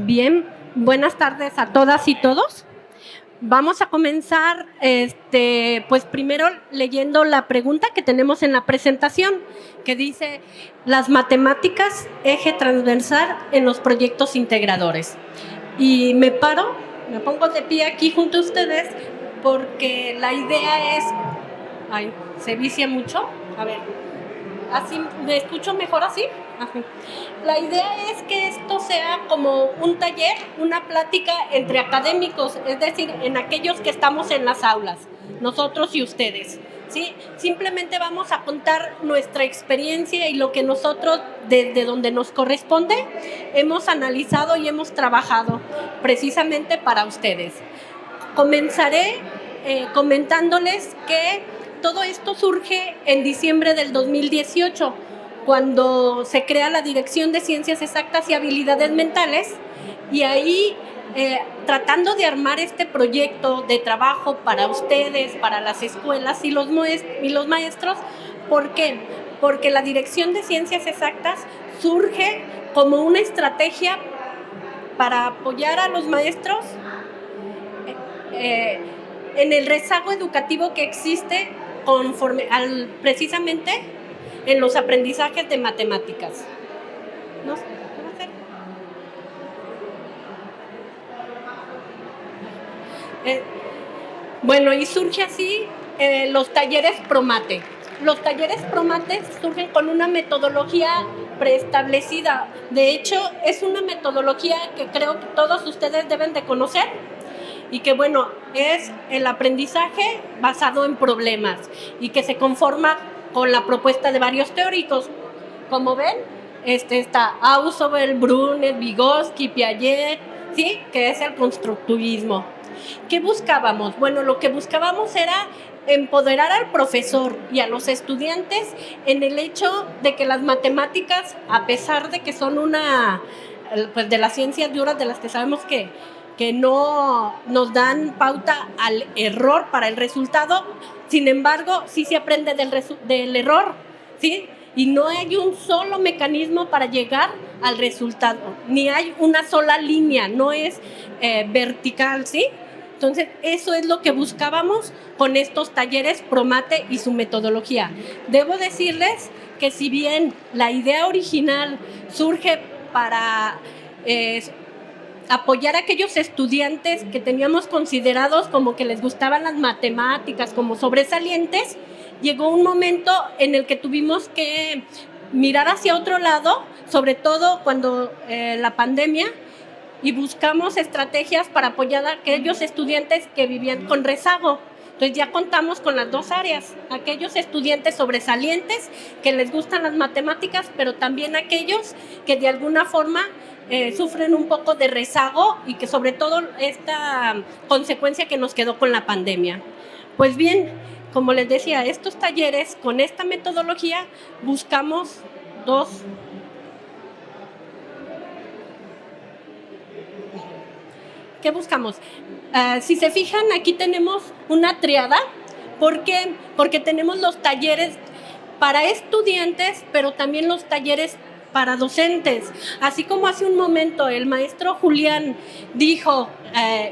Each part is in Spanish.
Bien, buenas tardes a todas y todos. Vamos a comenzar, pues primero leyendo la pregunta que tenemos en la presentación, que dice, las matemáticas, eje transversal en los proyectos integradores. Y me pongo de pie aquí junto a ustedes, porque la idea es, ay, se vicia mucho, a ver, así, ¿me escucho mejor así? Ajá. La idea es que esto sea como un taller, una plática entre académicos, es decir, en aquellos que estamos en las aulas, nosotros y ustedes, ¿sí? Simplemente vamos a contar nuestra experiencia y lo que nosotros, desde donde nos corresponde, hemos analizado y hemos trabajado precisamente para ustedes. Comenzaré comentándoles que todo esto surge en diciembre del 2018, cuando se crea la Dirección de Ciencias Exactas y Habilidades Mentales, y ahí tratando de armar este proyecto de trabajo para ustedes, para las escuelas y los maestros. ¿Por qué? Porque la Dirección de Ciencias Exactas surge como una estrategia para apoyar a los maestros en el rezago educativo que existe precisamente en los aprendizajes de matemáticas. ¿No? Bueno, y surge así los talleres Promate. Los talleres Promate surgen con una metodología preestablecida. De hecho, es una metodología que creo que todos ustedes deben de conocer, y que, bueno, es el aprendizaje basado en problemas y que se conforma con la propuesta de varios teóricos. Como ven, está Ausubel, Brunet, Vygotsky, Piaget, ¿sí? Que es el constructivismo. ¿Qué buscábamos? Bueno, lo que buscábamos era empoderar al profesor y a los estudiantes en el hecho de que las matemáticas, a pesar de que son pues de las ciencias duras, de las que sabemos que no nos dan pauta al error para el resultado, sin embargo, sí se aprende del error, ¿sí? Y no hay un solo mecanismo para llegar al resultado, ni hay una sola línea, no es vertical, ¿sí? Entonces, eso es lo que buscábamos con estos talleres Promate y su metodología. Debo decirles que si bien la idea original surge para apoyar a aquellos estudiantes que teníamos considerados como que les gustaban las matemáticas, como sobresalientes, llegó un momento en el que tuvimos que mirar hacia otro lado, sobre todo cuando la pandemia, y buscamos estrategias para apoyar a aquellos estudiantes que vivían con rezago. Entonces ya contamos con las dos áreas, aquellos estudiantes sobresalientes que les gustan las matemáticas, pero también aquellos que de alguna forma sufren un poco de rezago y que sobre todo esta consecuencia que nos quedó con la pandemia. Pues bien, como les decía, estos talleres con esta metodología buscamos dos. ¿Qué buscamos? Si se fijan, aquí tenemos una triada. ¿Por qué? Porque tenemos los talleres para estudiantes, pero también los talleres para docentes. Así como hace un momento el maestro Julián dijo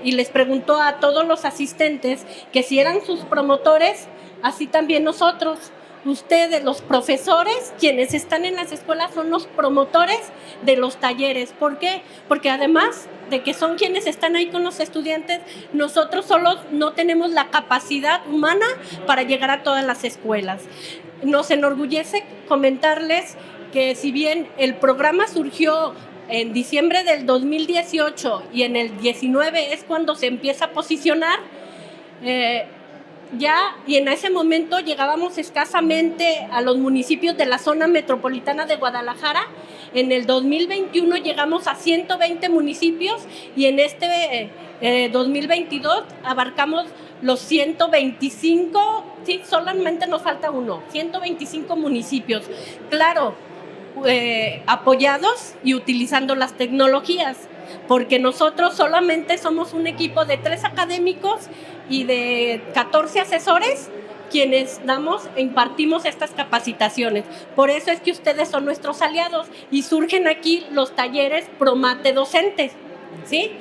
y les preguntó a todos los asistentes que si eran sus promotores, así también nosotros. Ustedes, los profesores, quienes están en las escuelas, son los promotores de los talleres. ¿Por qué? Porque además de que son quienes están ahí con los estudiantes, nosotros solos no tenemos la capacidad humana para llegar a todas las escuelas. Nos enorgullece comentarles que si bien el programa surgió en diciembre del 2018 y en el 19 es cuando se empieza a posicionar, y en ese momento llegábamos escasamente a los municipios de la zona metropolitana de Guadalajara. En el 2021 llegamos a 120 municipios y en este 2022 abarcamos los 125, sí, solamente nos falta 125 municipios. Claro, apoyados y utilizando las tecnologías, porque nosotros solamente somos un equipo de 3 académicos y de 14 asesores quienes damos e impartimos estas capacitaciones. Por eso es que ustedes son nuestros aliados y surgen aquí los talleres Promate Docentes. ¿sí?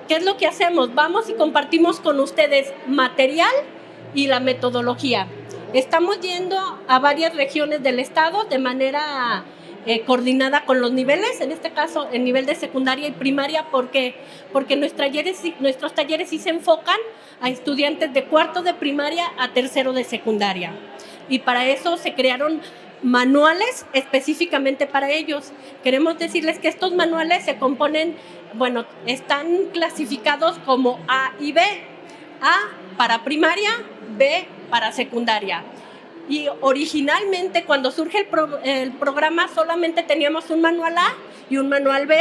¿Qué es lo que hacemos? Vamos y compartimos con ustedes material y la metodología. Estamos yendo a varias regiones del estado de manera coordinada con los niveles, en este caso el nivel de secundaria y primaria, porque nuestros talleres sí se enfocan a estudiantes de cuarto de primaria a tercero de secundaria. Y para eso se crearon manuales específicamente para ellos. Queremos decirles que estos manuales se componen, bueno, están clasificados como A y B. A para primaria, B para secundaria. Y originalmente cuando surge el programa solamente teníamos un manual A y un manual B,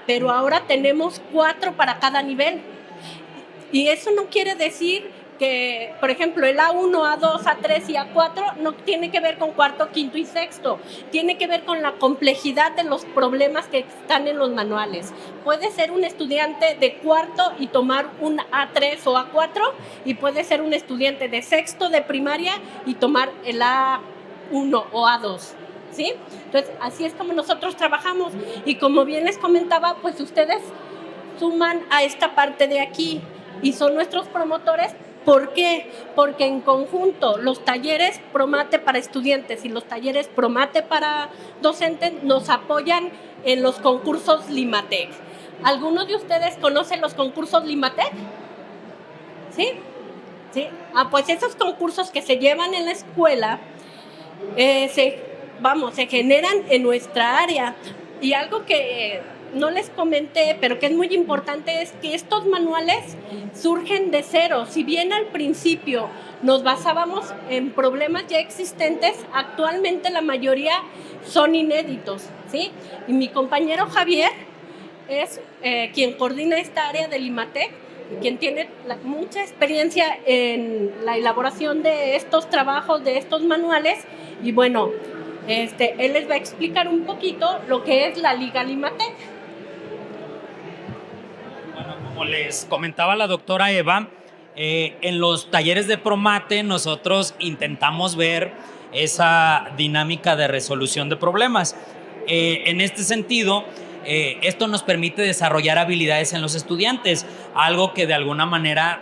pero ahora tenemos 4 para cada nivel. Y eso no quiere decir que, por ejemplo, el A1, A2, A3 y A4 no tiene que ver con cuarto, quinto y sexto. Tiene que ver con la complejidad de los problemas que están en los manuales. Puede ser un estudiante de cuarto y tomar un A3 o A4, y puede ser un estudiante de sexto de primaria y tomar el A1 o A2. ¿Sí? Entonces, así es como nosotros trabajamos. Y como bien les comentaba, pues ustedes suman a esta parte de aquí y son nuestros promotores. ¿Por qué? Porque en conjunto los talleres Promate para estudiantes y los talleres Promate para docentes nos apoyan en los concursos Limatec. ¿Algunos de ustedes conocen los concursos Limatec? ¿Sí? ¿Sí? Pues esos concursos que se llevan en la escuela se generan en nuestra área. Y algo que no les comenté, pero que es muy importante, es que estos manuales surgen de cero. Si bien al principio nos basábamos en problemas ya existentes, actualmente la mayoría son inéditos, ¿sí? Y mi compañero Javier es quien coordina esta área del Limatec, quien tiene mucha experiencia en la elaboración de estos trabajos, de estos manuales, y bueno, él les va a explicar un poquito lo que es la Liga Limatec. Como les comentaba la doctora Eva, en los talleres de Promate nosotros intentamos ver esa dinámica de resolución de problemas. En este sentido, esto nos permite desarrollar habilidades en los estudiantes, algo que de alguna manera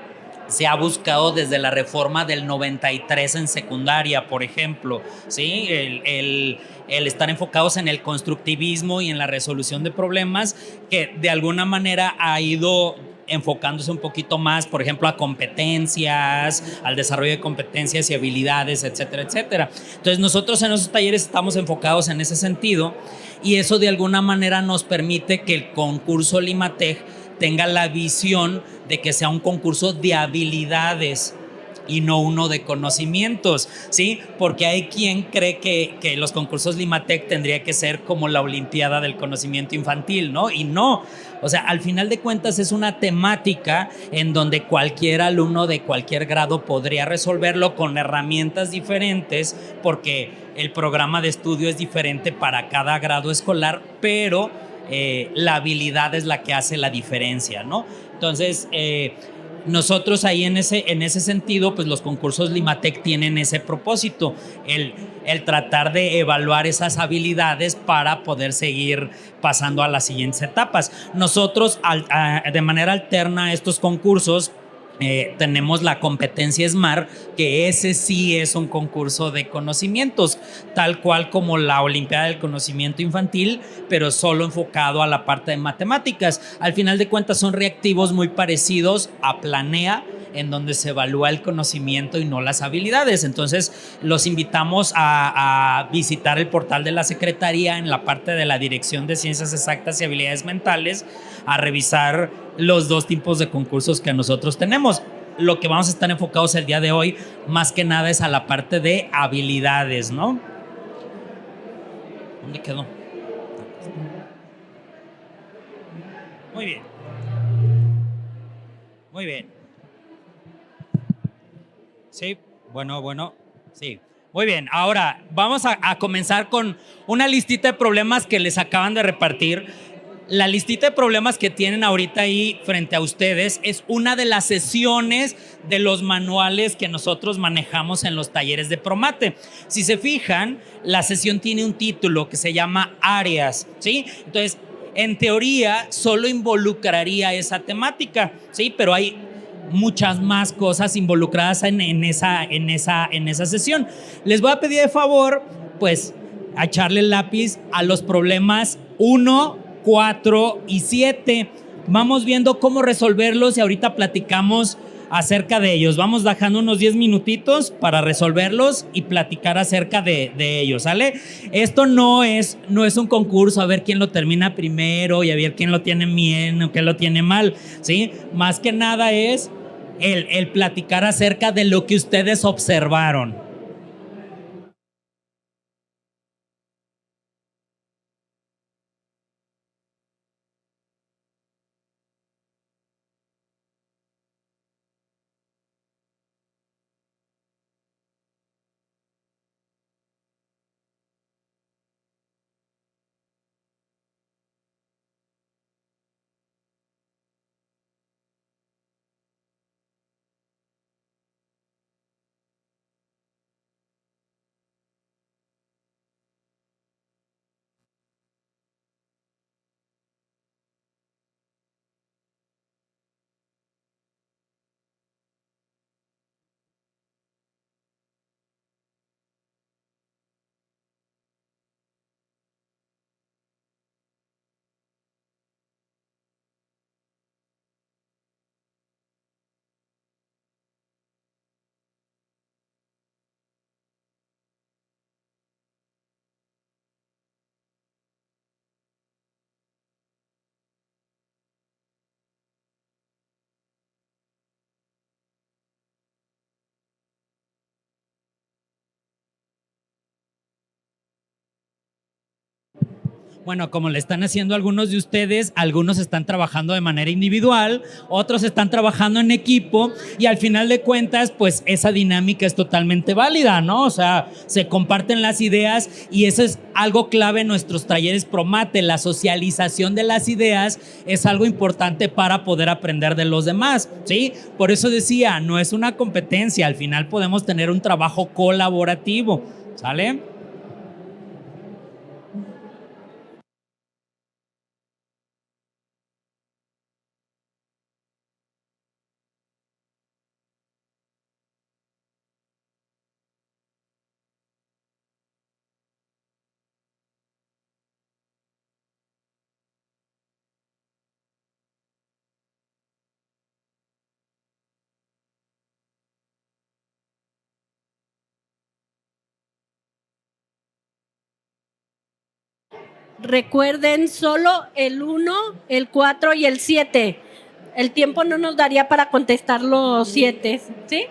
se ha buscado desde la reforma del 93 en secundaria, por ejemplo, ¿sí? El estar enfocados en el constructivismo y en la resolución de problemas, que de alguna manera ha ido enfocándose un poquito más, por ejemplo, a competencias, al desarrollo de competencias y habilidades, etcétera, etcétera. Entonces, nosotros en esos talleres estamos enfocados en ese sentido, y eso de alguna manera nos permite que el concurso Limatec tenga la visión de que sea un concurso de habilidades y no uno de conocimientos, ¿sí? Porque hay quien cree que los concursos Limatec tendría que ser como la Olimpiada del Conocimiento Infantil, ¿no? Y no, o sea, al final de cuentas es una temática en donde cualquier alumno de cualquier grado podría resolverlo con herramientas diferentes, porque el programa de estudio es diferente para cada grado escolar, pero la habilidad es la que hace la diferencia, ¿no? Entonces, nosotros ahí en ese sentido, pues los concursos Limatec tienen ese propósito, el tratar de evaluar esas habilidades para poder seguir pasando a las siguientes etapas. Nosotros, de manera alterna a estos concursos, tenemos la competencia SMART, que ese sí es un concurso de conocimientos, tal cual como la Olimpiada del Conocimiento Infantil, pero solo enfocado a la parte de matemáticas. Al final de cuentas son reactivos muy parecidos a Planea, en donde se evalúa el conocimiento y no las habilidades. Entonces, los invitamos a visitar el portal de la Secretaría en la parte de la Dirección de Ciencias Exactas y Habilidades Mentales, a revisar los dos tipos de concursos que nosotros tenemos. Lo que vamos a estar enfocados el día de hoy, más que nada, es a la parte de habilidades, ¿no? ¿Dónde quedó? Muy bien. Muy bien. Sí, bueno, sí. Muy bien, ahora vamos a comenzar con una listita de problemas que les acaban de repartir. La listita de problemas que tienen ahorita ahí frente a ustedes es una de las sesiones de los manuales que nosotros manejamos en los talleres de Promate. Si se fijan, la sesión tiene un título que se llama Áreas, ¿sí? Entonces, en teoría solo involucraría esa temática, ¿sí? Pero hay muchas más cosas involucradas en esa sesión. Les voy a pedir de favor, pues, a echarle el lápiz a los problemas 1, 4 y 7. Vamos viendo cómo resolverlos y ahorita platicamos acerca de ellos. Vamos dejando unos 10 minutitos para resolverlos y platicar acerca de ellos, ¿sale? Esto no es un concurso a ver quién lo termina primero y a ver quién lo tiene bien o quién lo tiene mal, ¿sí? Más que nada es el platicar acerca de lo que ustedes observaron. Bueno, como le están haciendo algunos de ustedes, algunos están trabajando de manera individual, otros están trabajando en equipo y al final de cuentas, pues esa dinámica es totalmente válida, ¿no? O sea, se comparten las ideas y eso es algo clave en nuestros talleres Promate. La socialización de las ideas es algo importante para poder aprender de los demás, ¿sí? Por eso decía, no es una competencia, al final podemos tener un trabajo colaborativo, ¿sale? Recuerden solo el 1, el 4 y el 7. El tiempo no nos daría para contestar los 7, ¿sí?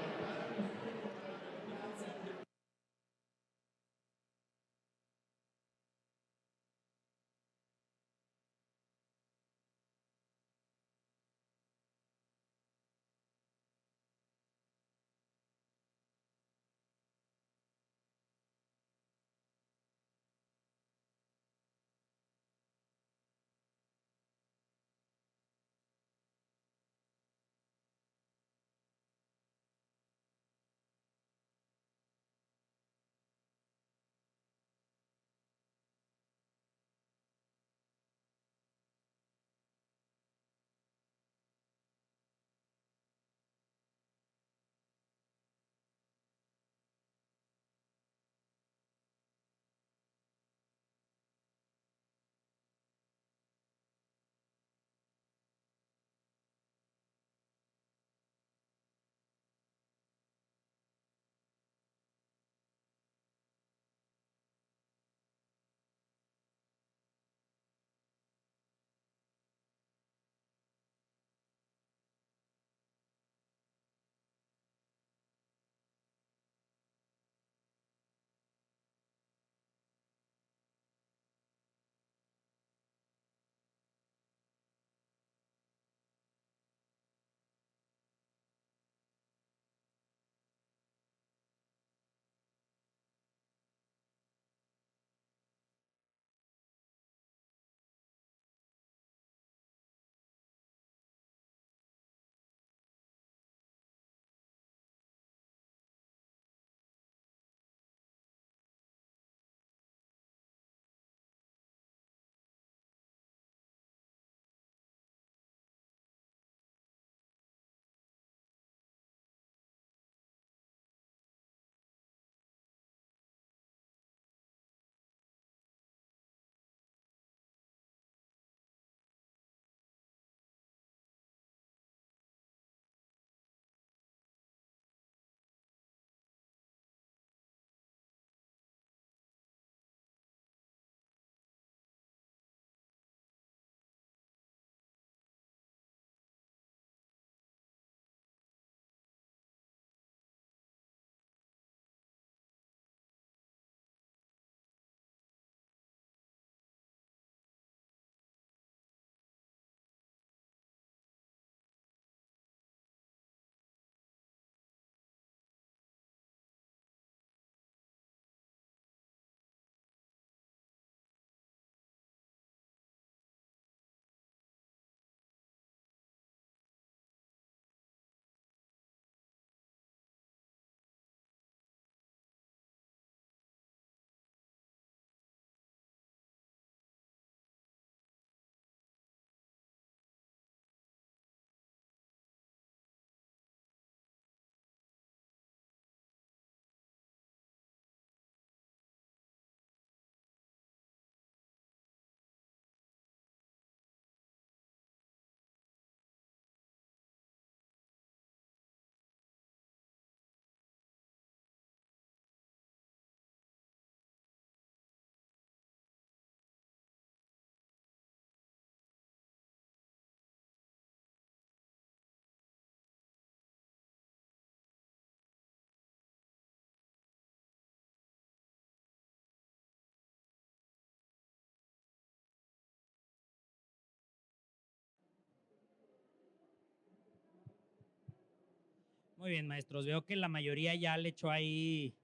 Muy bien, maestros. Veo que la mayoría ya le echó ahí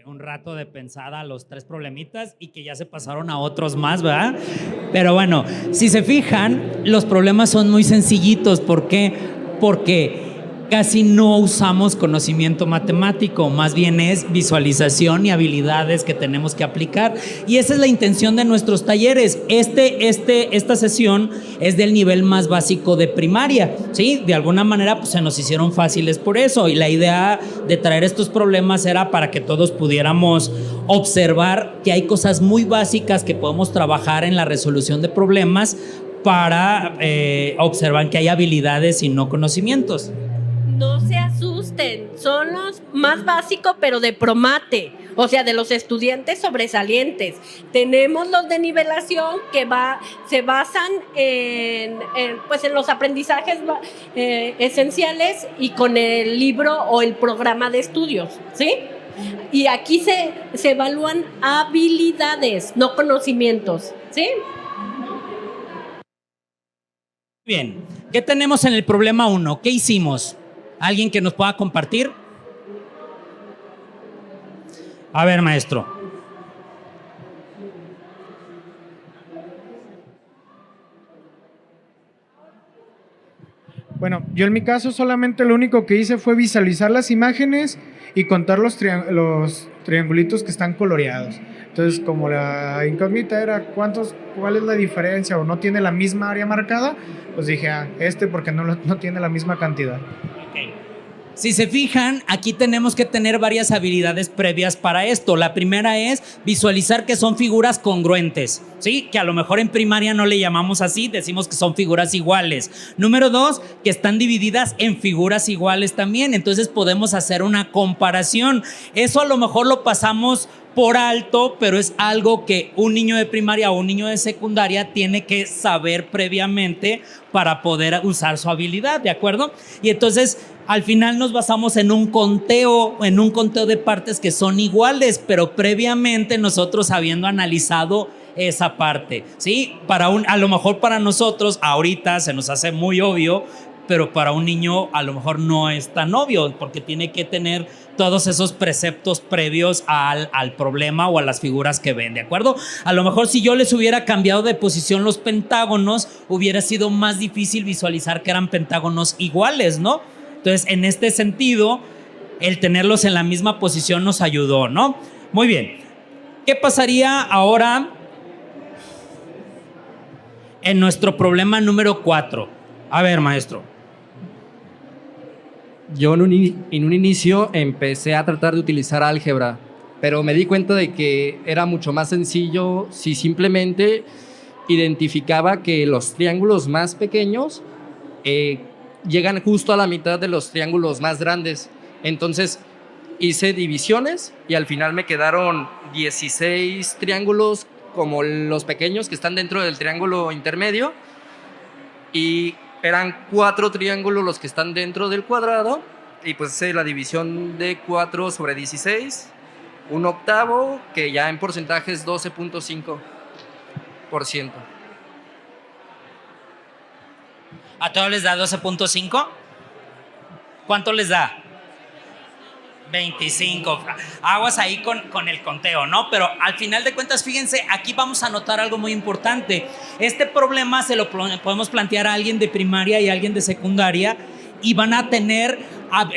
un rato de pensada a los 3 problemitas y que ya se pasaron a otros más, ¿verdad? Pero bueno, si se fijan, los problemas son muy sencillitos. ¿Por qué? Porque casi no usamos conocimiento matemático, más bien es visualización y habilidades que tenemos que aplicar. Y esa es la intención de nuestros talleres. Esta sesión es del nivel más básico de primaria, ¿sí? De alguna manera pues, se nos hicieron fáciles por eso. Y la idea de traer estos problemas era para que todos pudiéramos observar que hay cosas muy básicas que podemos trabajar en la resolución de problemas para observar que hay habilidades y no conocimientos. No se asusten, son los más básicos, pero de Promate, o sea, de los estudiantes sobresalientes. Tenemos los de nivelación que se basan en los aprendizajes esenciales y con el libro o el programa de estudios, ¿sí? Y aquí se evalúan habilidades, no conocimientos, ¿sí? Bien, ¿qué tenemos en el problema 1? ¿Qué hicimos? ¿Alguien que nos pueda compartir? A ver, maestro. Bueno, yo en mi caso solamente lo único que hice fue visualizar las imágenes y contar los triangulitos que están coloreados. Entonces, como la incógnita era cuál es la diferencia o no tiene la misma área marcada, pues dije, porque no tiene la misma cantidad. Okay. Si se fijan, aquí tenemos que tener varias habilidades previas para esto. La primera es visualizar que son figuras congruentes, ¿sí? Que a lo mejor en primaria no le llamamos así, decimos que son figuras iguales. Número 2, que están divididas en figuras iguales también, entonces podemos hacer una comparación. Eso a lo mejor lo pasamos por alto, pero es algo que un niño de primaria o un niño de secundaria tiene que saber previamente para poder usar su habilidad, ¿de acuerdo? Y entonces al final nos basamos en un conteo de partes que son iguales, pero previamente nosotros habiendo analizado esa parte, ¿sí? A lo mejor para nosotros ahorita se nos hace muy obvio, pero para un niño a lo mejor no es tan obvio, porque tiene que tener todos esos preceptos previos al problema o a las figuras que ven, ¿de acuerdo? A lo mejor si yo les hubiera cambiado de posición los pentágonos, hubiera sido más difícil visualizar que eran pentágonos iguales, ¿no? Entonces, en este sentido, el tenerlos en la misma posición nos ayudó, ¿no? Muy bien. ¿Qué pasaría ahora en nuestro problema número 4? A ver, maestro. Yo en un inicio empecé a tratar de utilizar álgebra, pero me di cuenta de que era mucho más sencillo si simplemente identificaba que los triángulos más pequeños llegan justo a la mitad de los triángulos más grandes. Entonces hice divisiones y al final me quedaron 16 triángulos como los pequeños que están dentro del triángulo intermedio y eran 4 triángulos los que están dentro del cuadrado y pues la división de 4 sobre 16, un octavo que ya en porcentaje es 12.5%. ¿A todos les da 12.5? ¿Cuánto les da? 25. Aguas ahí con el conteo, ¿no? Pero al final de cuentas, fíjense, aquí vamos a notar algo muy importante. Este problema se lo podemos plantear a alguien de primaria y a alguien de secundaria y van a tener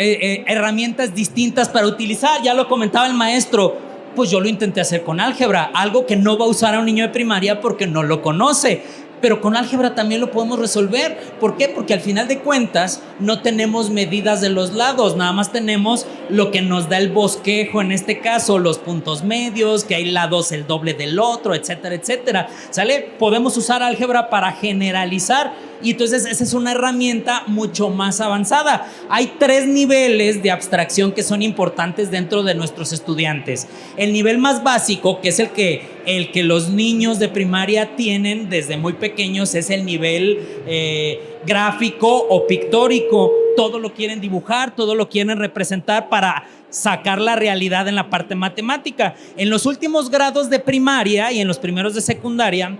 herramientas distintas para utilizar. Ya lo comentaba el maestro. Pues yo lo intenté hacer con álgebra, algo que no va a usar a un niño de primaria porque no lo conoce. Pero con álgebra también lo podemos resolver. ¿Por qué? Porque al final de cuentas no tenemos medidas de los lados, nada más tenemos lo que nos da el bosquejo, en este caso los puntos medios, que hay lados el doble del otro, etcétera, etcétera. ¿Sale? Podemos usar álgebra para generalizar y entonces esa es una herramienta mucho más avanzada. Hay 3 niveles de abstracción que son importantes dentro de nuestros estudiantes. El nivel más básico, que es el que los niños de primaria tienen desde muy pequeños, es el nivel gráfico o pictórico. Todo lo quieren dibujar, todo lo quieren representar para sacar la realidad en la parte matemática. En los últimos grados de primaria y en los primeros de secundaria,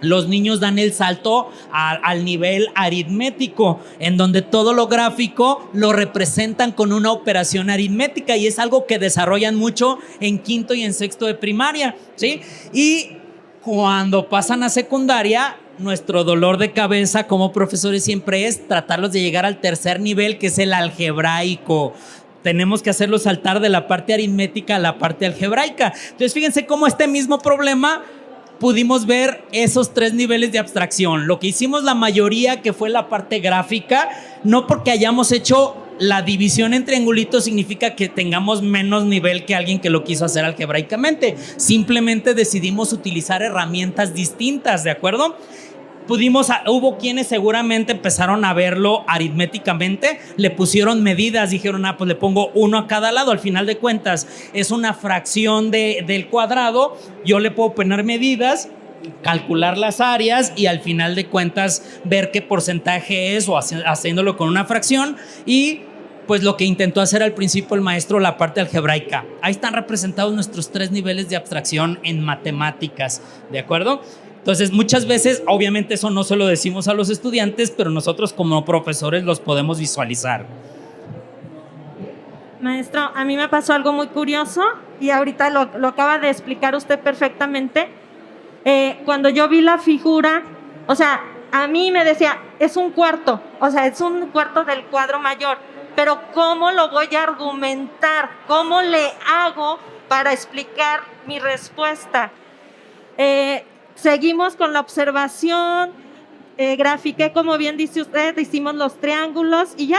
los niños dan el salto al nivel aritmético, en donde todo lo gráfico lo representan con una operación aritmética, y es algo que desarrollan mucho en quinto y en sexto de primaria, ¿sí? Y cuando pasan a secundaria, nuestro dolor de cabeza como profesores siempre es tratarlos de llegar al tercer nivel, que es el algebraico. Tenemos que hacerlos saltar de la parte aritmética a la parte algebraica. Entonces, fíjense cómo este mismo problema pudimos ver esos 3 niveles de abstracción. Lo que hicimos la mayoría, que fue la parte gráfica, no porque hayamos hecho la división en triangulitos significa que tengamos menos nivel que alguien que lo quiso hacer algebraicamente. Simplemente decidimos utilizar herramientas distintas, ¿de acuerdo? Hubo quienes seguramente empezaron a verlo aritméticamente, le pusieron medidas, dijeron, pues le pongo 1 a cada lado. Al final de cuentas es una fracción del cuadrado, yo le puedo poner medidas, calcular las áreas y al final de cuentas ver qué porcentaje es, o haciéndolo con una fracción. Y pues lo que intentó hacer al principio el maestro, la parte algebraica. Ahí están representados nuestros 3 niveles de abstracción en matemáticas, ¿de acuerdo? Entonces, muchas veces, obviamente eso no se lo decimos a los estudiantes, pero nosotros como profesores los podemos visualizar. Maestro, a mí me pasó algo muy curioso y ahorita lo acaba de explicar usted perfectamente. Cuando yo vi la figura, o sea, a mí me decía, es un cuarto, o sea, es un cuarto del cuadro mayor, pero ¿cómo lo voy a argumentar? ¿Cómo le hago para explicar mi respuesta? Seguimos con la observación, grafiqué, como bien dice usted, hicimos los triángulos y ya,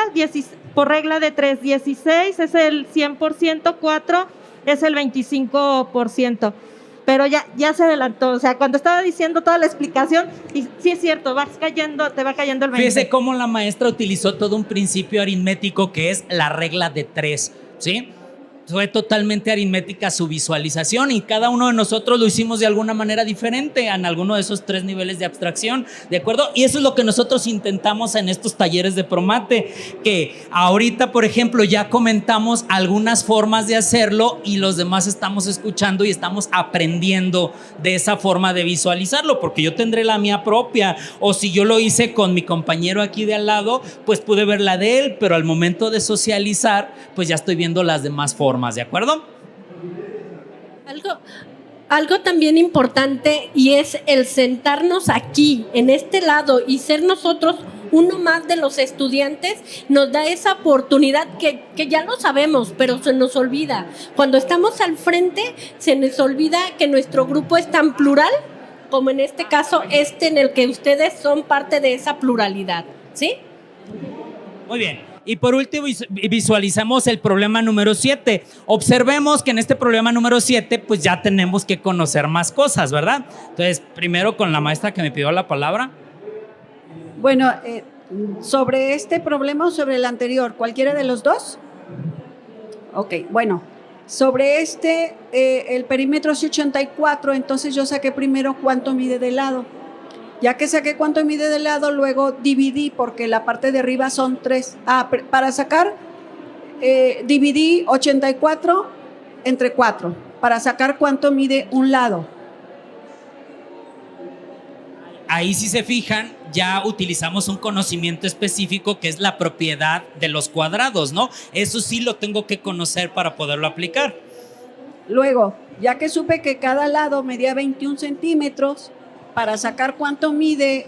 por regla de 3, 16 es el 100%, 4 es el 25%. Pero ya se adelantó, o sea, cuando estaba diciendo toda la explicación, y sí es cierto, te va cayendo el 20. Fíjese cómo la maestra utilizó todo un principio aritmético que es la regla de 3, ¿sí? Fue totalmente aritmética su visualización y cada uno de nosotros lo hicimos de alguna manera diferente en alguno de esos 3 niveles de abstracción, ¿de acuerdo? Y eso es lo que nosotros intentamos en estos talleres de Promate, que ahorita, por ejemplo, ya comentamos algunas formas de hacerlo y los demás estamos escuchando y estamos aprendiendo de esa forma de visualizarlo, porque yo tendré la mía propia, o si yo lo hice con mi compañero aquí de al lado, pues pude ver la de él, pero al momento de socializar, pues ya estoy viendo las demás formas. ¿De acuerdo? Algo también importante, y es el sentarnos aquí, en este lado, y ser nosotros uno más de los estudiantes, nos da esa oportunidad que ya lo sabemos, pero se nos olvida. Cuando estamos al frente, se nos olvida que nuestro grupo es tan plural, como en este caso, en el que ustedes son parte de esa pluralidad, ¿sí? Muy bien. Y por último, visualizamos el problema número 7. Observemos que en este problema número 7, pues ya tenemos que conocer más cosas, ¿verdad? Entonces, primero con la maestra que me pidió la palabra. Bueno, sobre este problema o sobre el anterior, ¿cualquiera de los dos? Ok, bueno, sobre el perímetro es 84, entonces yo saqué primero cuánto mide de lado. Ya que saqué cuánto mide de lado, luego dividí, porque la parte de arriba son 3. Para sacar, dividí 84 entre 4, para sacar cuánto mide un lado. Ahí, si se fijan, ya utilizamos un conocimiento específico que es la propiedad de los cuadrados, ¿no? Eso sí lo tengo que conocer para poderlo aplicar. Luego, ya que supe que cada lado medía 21 centímetros, para sacar cuánto mide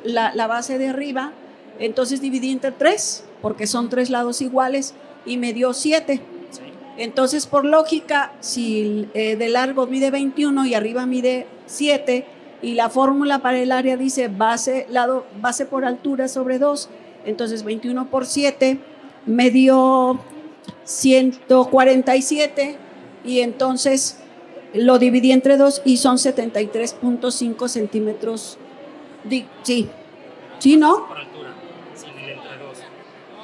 la base de arriba, entonces dividí entre 3, porque son 3 lados iguales, y me dio 7. Sí. Entonces, por lógica, si de largo mide 21 y arriba mide 7, y la fórmula para el área dice base por altura sobre 2, entonces 21 por 7 me dio 147, y entonces lo dividí entre 2 y son 73.5 centímetros. Sí, ¿sí, no? Por altura, sin el entre 2.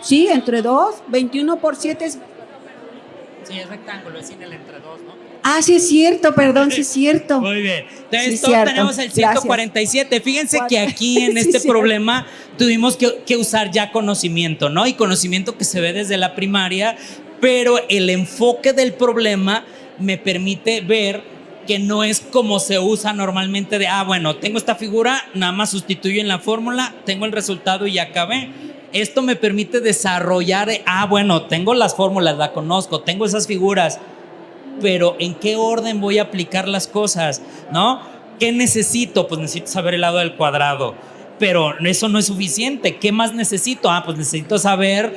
Sí, entre 2, 21 por 7 es... Sí, es rectángulo, es sin el entre 2, ¿no? Ah, sí es cierto, perdón, sí es cierto. Muy bien. Entonces, Sí, cierto. tenemos el 147. Gracias. Fíjense que aquí en este problema tuvimos que usar ya conocimiento, ¿no? Y conocimiento que se ve desde la primaria, pero el enfoque del problema me permite ver que no es como se usa normalmente de, bueno, tengo esta figura, nada más sustituyo en la fórmula, tengo el resultado y ya acabé. Esto me permite desarrollar, bueno, tengo las fórmulas, la conozco, tengo esas figuras, pero ¿en qué orden voy a aplicar las cosas? ¿No? ¿Qué necesito? Pues necesito saber el lado del cuadrado, pero eso no es suficiente. ¿Qué más necesito? Pues necesito saber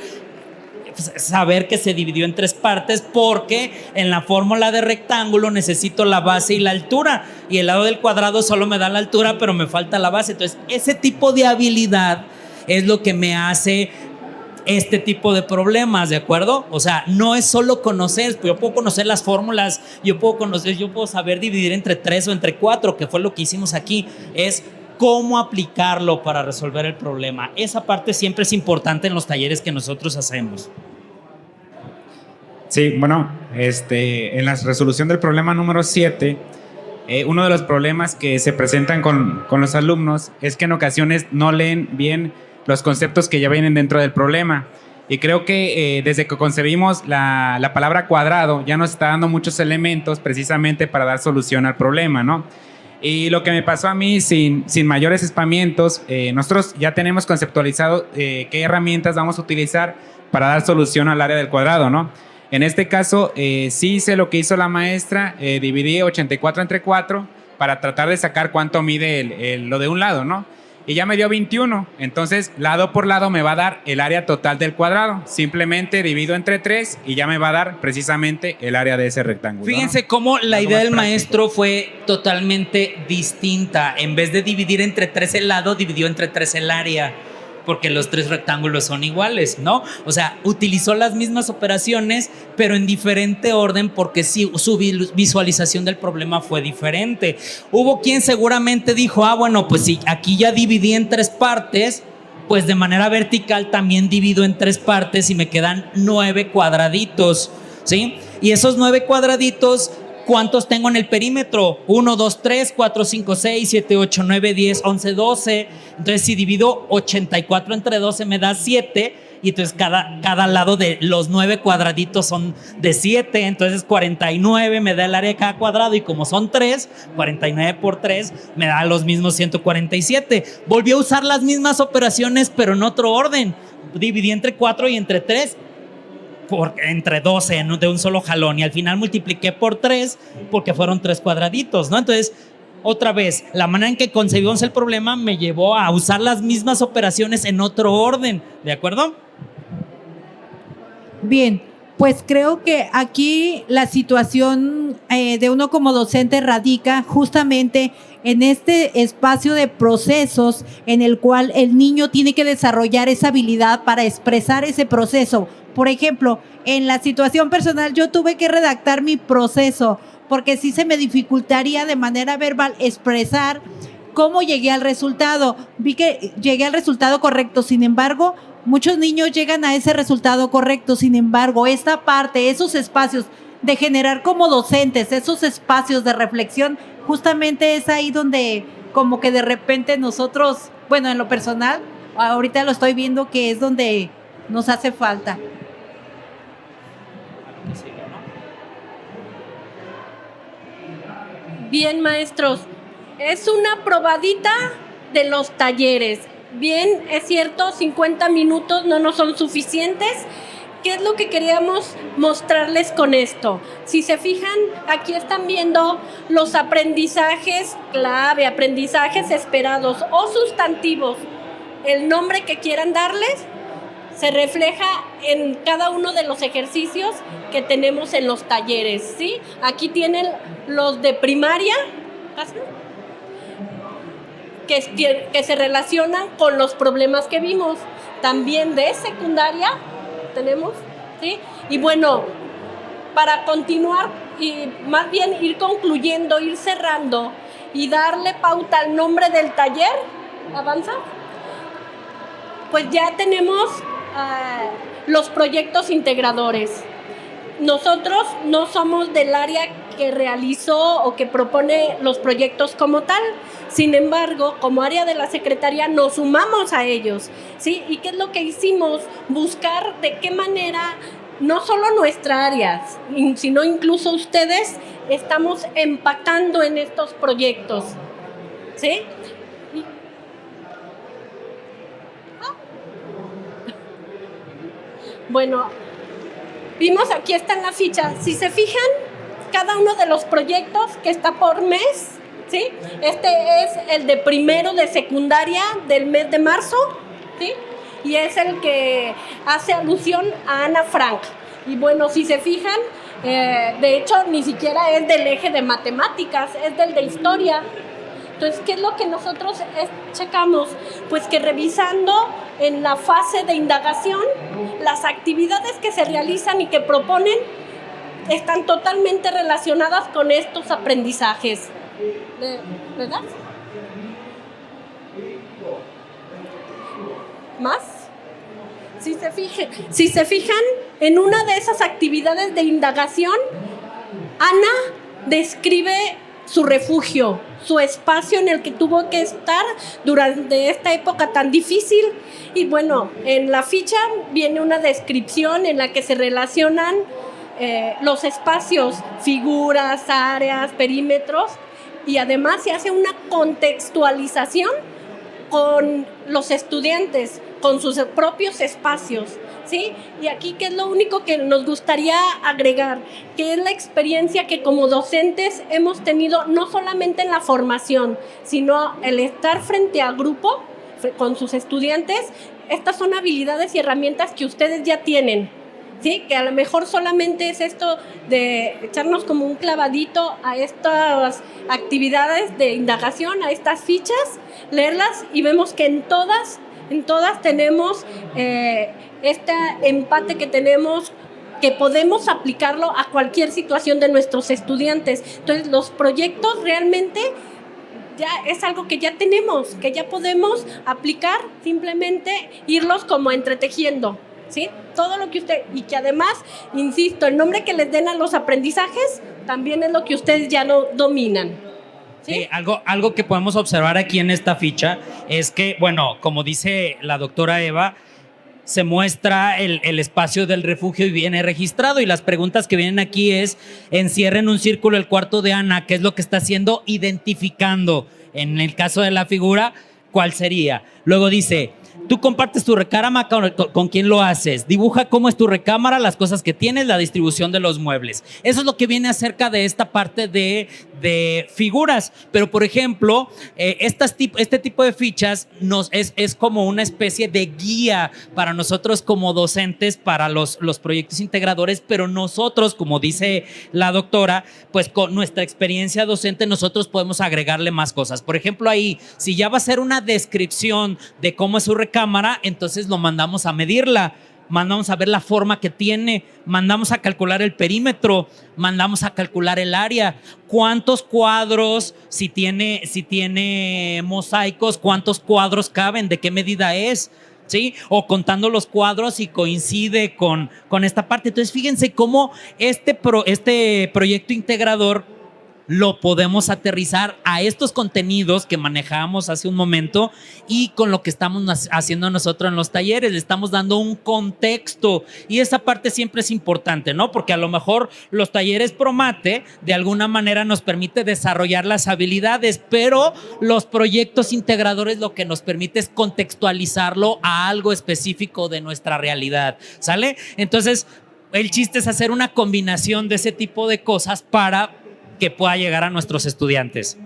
que se dividió en 3 partes, porque en la fórmula de rectángulo necesito la base y la altura, y el lado del cuadrado solo me da la altura, pero me falta la base. Entonces, ese tipo de habilidad es lo que me hace este tipo de problemas, ¿de acuerdo? O sea, no es solo conocer, yo puedo conocer las fórmulas, yo puedo saber dividir entre 3 o entre 4, que fue lo que hicimos aquí, es cómo aplicarlo para resolver el problema. Esa parte siempre es importante en los talleres que nosotros hacemos. Sí, bueno, en la resolución del problema número 7, uno de los problemas que se presentan con los alumnos es que en ocasiones no leen bien los conceptos que ya vienen dentro del problema. Y creo que desde que concebimos la palabra cuadrado ya nos está dando muchos elementos precisamente para dar solución al problema, ¿no? Y lo que me pasó a mí, sin mayores espamientos, nosotros ya tenemos conceptualizado qué herramientas vamos a utilizar para dar solución al área del cuadrado, ¿no? En este caso, sí hice lo que hizo la maestra, dividí 84 entre 4 para tratar de sacar cuánto mide lo de un lado, ¿no? Y ya me dio 21, entonces lado por lado me va a dar el área total del cuadrado. Simplemente divido entre 3 y ya me va a dar precisamente el área de ese rectángulo. Fíjense, ¿no? Cómo la idea del maestro fue totalmente distinta. En vez de dividir entre 3 el lado, dividió entre 3 el área, porque los 3 rectángulos son iguales, ¿no? O sea, utilizó las mismas operaciones, pero en diferente orden, porque sí, su visualización del problema fue diferente. Hubo quien seguramente dijo, bueno, pues si aquí ya dividí en 3 partes, pues de manera vertical también divido en 3 partes y me quedan 9 cuadraditos, ¿sí? Y esos 9 cuadraditos, ¿cuántos tengo en el perímetro? 1, 2, 3, 4, 5, 6, 7, 8, 9, 10, 11, 12. Entonces, si divido 84 entre 12 me da 7. Y entonces cada lado de los 9 cuadraditos son de 7. Entonces 49 me da el área de cada cuadrado. Y como son 3, 49 por 3 me da los mismos 147. Volví a usar las mismas operaciones, pero en otro orden. Dividí entre 4 y entre 3. Entre 12 de un solo jalón, y al final multipliqué por 3 porque fueron 3 cuadraditos, ¿no? Entonces, otra vez, la manera en que concebimos el problema me llevó a usar las mismas operaciones en otro orden, ¿de acuerdo? Bien, pues creo que aquí la situación de uno como docente radica justamente en este espacio de procesos en el cual el niño tiene que desarrollar esa habilidad para expresar ese proceso. Por ejemplo, en la situación personal yo tuve que redactar mi proceso porque sí se me dificultaría de manera verbal expresar cómo llegué al resultado. Vi que llegué al resultado correcto, sin embargo, muchos niños llegan a ese resultado correcto. Sin embargo, esta parte, esos espacios de generar como docentes, esos espacios de reflexión, justamente es ahí donde como que de repente nosotros, bueno, en lo personal, ahorita lo estoy viendo que es donde nos hace falta. Bien, maestros, es una probadita de los talleres. Bien, es cierto, 50 minutos no nos son suficientes. ¿Qué es lo que queríamos mostrarles con esto? Si se fijan, aquí están viendo los aprendizajes clave, aprendizajes esperados o sustantivos. El nombre que quieran darles se refleja en cada uno de los ejercicios que tenemos en los talleres, ¿sí? Aquí tienen los de primaria, que se relacionan con los problemas que vimos. También de secundaria tenemos, ¿sí? Y bueno, para continuar y más bien ir concluyendo, ir cerrando y darle pauta al nombre del taller, avanza, pues ya tenemos los proyectos integradores. Nosotros no somos del área que realizó o que propone los proyectos como tal. Sin embargo, como área de la Secretaría nos sumamos a ellos, ¿sí? ¿Y qué es lo que hicimos? Buscar de qué manera no solo nuestra área, sino incluso ustedes estamos empatando en estos proyectos, ¿sí? Bueno, vimos aquí está en la ficha. Si se fijan, cada uno de los proyectos que está por mes, ¿sí? Este es el de primero de secundaria del mes de marzo, ¿sí? Y es el que hace alusión a Ana Frank. Y bueno, si se fijan, de hecho, ni siquiera es del eje de matemáticas, es del de historia. Entonces, ¿qué es lo que nosotros checamos? Pues que revisando en la fase de indagación, las actividades que se realizan y que proponen están totalmente relacionadas con estos aprendizajes. ¿Verdad? ¿Más? Si se fijan, en una de esas actividades de indagación, Ana describe su refugio, su espacio en el que tuvo que estar durante esta época tan difícil. Y bueno, en la ficha viene una descripción en la que se relacionan los espacios, figuras, áreas, perímetros, y además se hace una contextualización con los estudiantes, con sus propios espacios, ¿sí? Y aquí, ¿qué es lo único que nos gustaría agregar? Que es la experiencia que como docentes hemos tenido no solamente en la formación, sino el estar frente a grupo con sus estudiantes. Estas son habilidades y herramientas que ustedes ya tienen, ¿sí? Que a lo mejor solamente es esto de echarnos como un clavadito a estas actividades de indagación, a estas fichas, leerlas y vemos que en todas tenemos este empate que tenemos, que podemos aplicarlo a cualquier situación de nuestros estudiantes. Entonces, los proyectos realmente ya es algo que ya tenemos, que ya podemos aplicar, simplemente irlos como entretejiendo, ¿sí? Todo lo que y que además, insisto, el nombre que les den a los aprendizajes también es lo que ustedes ya no dominan. ¿Sí? Algo que podemos observar aquí en esta ficha es que, bueno, como dice la doctora Eva, se muestra el espacio del refugio y viene registrado, y las preguntas que vienen aquí es: encierra en un círculo el cuarto de Ana, ¿qué es lo que está haciendo? Identificando. En el caso de la figura, ¿cuál sería? Luego dice: tú compartes tu recámara, ¿con quién lo haces? Dibuja cómo es tu recámara, las cosas que tienes, la distribución de los muebles. Eso es lo que viene acerca de esta parte de figuras. Pero, por ejemplo, este tipo de fichas es como una especie de guía para nosotros como docentes, para los proyectos integradores, pero nosotros, como dice la doctora, pues con nuestra experiencia docente nosotros podemos agregarle más cosas. Por ejemplo, ahí, si ya va a ser una descripción de cómo es su recámara, entonces lo mandamos a medirla, mandamos a ver la forma que tiene, mandamos a calcular el perímetro, mandamos a calcular el área, cuántos cuadros, si tiene mosaicos, cuántos cuadros caben, de qué medida es, ¿sí? O contando los cuadros y coincide con esta parte. Entonces, fíjense cómo este proyecto integrador lo podemos aterrizar a estos contenidos que manejábamos hace un momento, y con lo que estamos haciendo nosotros en los talleres, le estamos dando un contexto, y esa parte siempre es importante, ¿no? Porque a lo mejor los talleres Promate de alguna manera nos permite desarrollar las habilidades, pero los proyectos integradores lo que nos permite es contextualizarlo a algo específico de nuestra realidad, ¿sale? Entonces, el chiste es hacer una combinación de ese tipo de cosas para que pueda llegar a nuestros estudiantes.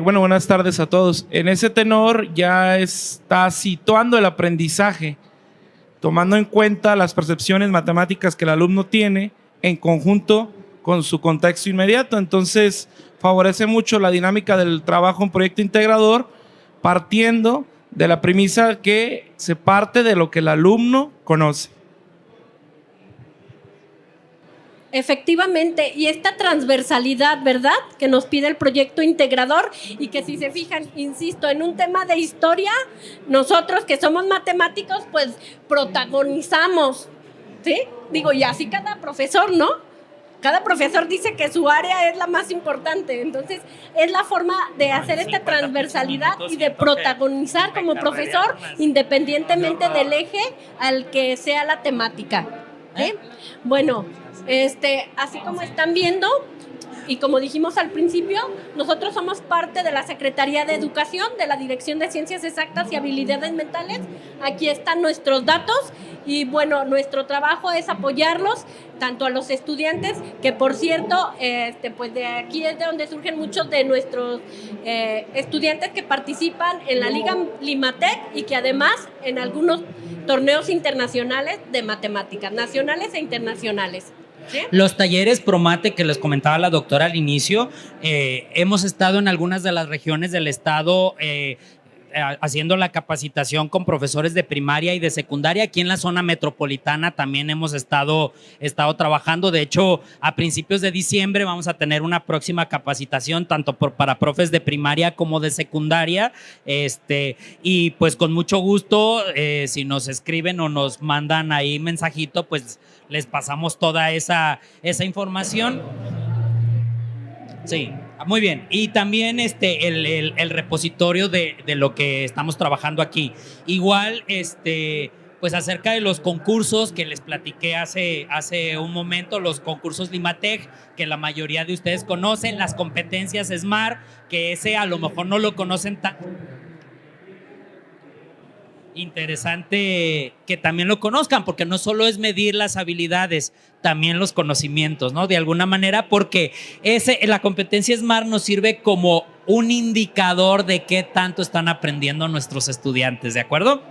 Buenas tardes a todos. En ese tenor ya está situando el aprendizaje, tomando en cuenta las percepciones matemáticas que el alumno tiene en conjunto con su contexto inmediato. Entonces, favorece mucho la dinámica del trabajo en proyecto integrador, partiendo de la premisa que se parte de lo que el alumno conoce. Efectivamente, y esta transversalidad, ¿verdad?, que nos pide el proyecto integrador, y que si se fijan, insisto, en un tema de historia, nosotros que somos matemáticos, pues protagonizamos, ¿sí? Digo, y así cada profesor, ¿no? Cada profesor dice que su área es la más importante, entonces es la forma de hacer esta transversalidad y de protagonizar como profesor, independientemente del eje al que sea la temática. ¿Sí? Bueno, así como están viendo, y como dijimos al principio, nosotros somos parte de la Secretaría de Educación, de la Dirección de Ciencias Exactas y Habilidades Mentales. Aquí están nuestros datos y bueno, nuestro trabajo es apoyarlos, tanto a los estudiantes, que por cierto, pues de aquí es de donde surgen muchos de nuestros estudiantes que participan en la Liga Limatec y que además en algunos torneos internacionales de matemáticas, nacionales e internacionales. ¿Sí? Los talleres Promate que les comentaba la doctora al inicio, hemos estado en algunas de las regiones del estado haciendo la capacitación con profesores de primaria y de secundaria. Aquí en la zona metropolitana también hemos estado trabajando. De hecho, a principios de diciembre vamos a tener una próxima capacitación tanto para profes de primaria como de secundaria. Y pues con mucho gusto, si nos escriben o nos mandan ahí mensajito, pues les pasamos toda esa información. Sí, muy bien. Y también el repositorio de lo que estamos trabajando aquí. Igual, pues acerca de los concursos que les platiqué hace un momento, los concursos Limatec, que la mayoría de ustedes conocen, las competencias SMART, que ese a lo mejor no lo conocen tan interesante que también lo conozcan, porque no solo es medir las habilidades, también los conocimientos, ¿no? De alguna manera, porque la competencia SMART nos sirve como un indicador de qué tanto están aprendiendo nuestros estudiantes, ¿de acuerdo?